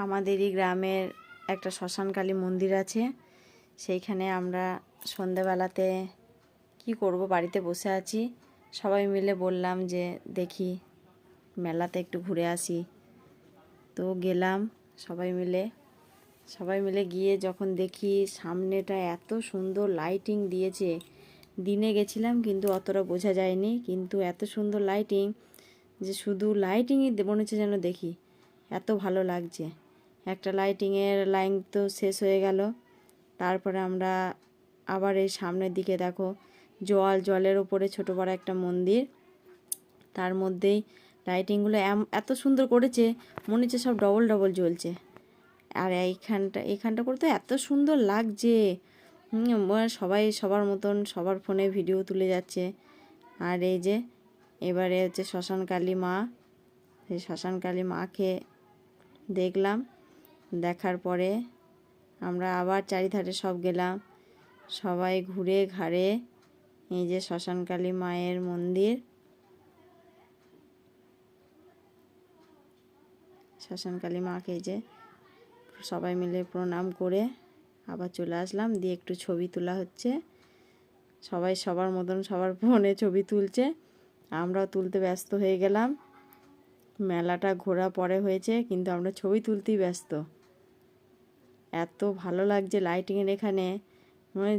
আমাদেরই গ্রামের একটা শ্মশানকালী মন্দির আছে। সেইখানে আমরা সন্ধেবেলাতে কি করব, বাড়িতে বসে আছি, সবাই মিলে বললাম যে দেখি মেলাতে একটু ঘুরে আসি। তো গেলাম সবাই মিলে গিয়ে যখন দেখি সামনেটা এত সুন্দর লাইটিং দিয়েছে। দিনে গেছিলাম কিন্তু অতটা বোঝা যায়নি, কিন্তু এত সুন্দর লাইটিং যে শুধু লাইটিংই মনে হচ্ছে যেন দেখি, এত ভালো লাগছে। একটা লাইটিংয়ের লাইন তো শেষ হয়ে গেল, তারপরে আমরা আবার এই সামনের দিকে দেখো জলের ওপরে ছোট বড় একটা মন্দির, তার মধ্যেই লাইটিংগুলো এত সুন্দর করেছে, মনে হচ্ছে সব ডবল ডবল জ্বলছে। আর এইখানটা করতে এত সুন্দর লাগছে। সবাই সবার মতন সবার ফোনে ভিডিও তুলে যাচ্ছে। আর এই যে এবারে হচ্ছে শ্মশানকালী মা, সেই শ্মশানকালী মাকে দেখলাম। দেখার পরে আমরা আবার চারিধারে সব গেলাম, সবাই ঘুরে ঘাড়ে এই যে শ্মশানকালী মায়ের মন্দির, শ্মশানকালী মাকে যে সবাই মিলে প্রণাম করে আবার চলে আসলাম। দিয়ে একটু ছবি তোলা হচ্ছে, সবাই সবার মতন সবার ফোনে ছবি তুলছে, আমরাও তুলতে ব্যস্ত হয়ে গেলাম। মেলাটা ঘোরা পরে হয়েছে কিন্তু আমরা ছবি তুলতেই ব্যস্ত। এত ভালো লাগছে লাইটিংয়ের এখানে, মানে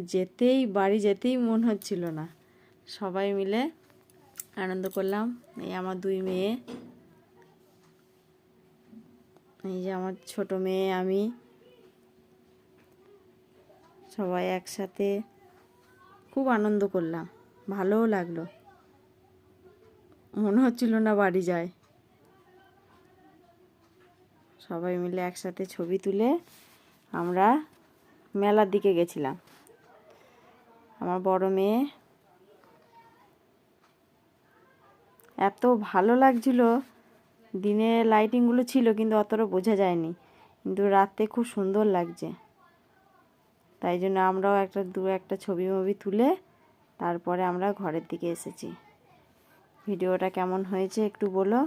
বাড়ি যেতেই মন হচ্ছিল না। সবাই মিলে আনন্দ করলাম। এই আমার দুই মেয়ে, এই যে আমার ছোট মেয়ে, আমি সবাই একসাথে খুব আনন্দ করলাম, ভালোও লাগলো, মনে হচ্ছিল না বাড়ি যায়। সবাই মিলে একসাথে ছবি তুলে আমরা মেলার দিকে গেছিলাম। আমার বড় মেয়ে, এত ভালো লাগছিল। দিনে লাইটিংগুলো ছিল কিন্তু অতটা বোঝা যায়নি, কিন্তু রাতে খুব সুন্দর লাগছে। তাই জন্য আমরাও একটা ছবি তুলে তারপরে আমরা ঘরের দিকে এসেছি। ভিডিওটা কেমন হয়েছে একটু বলো।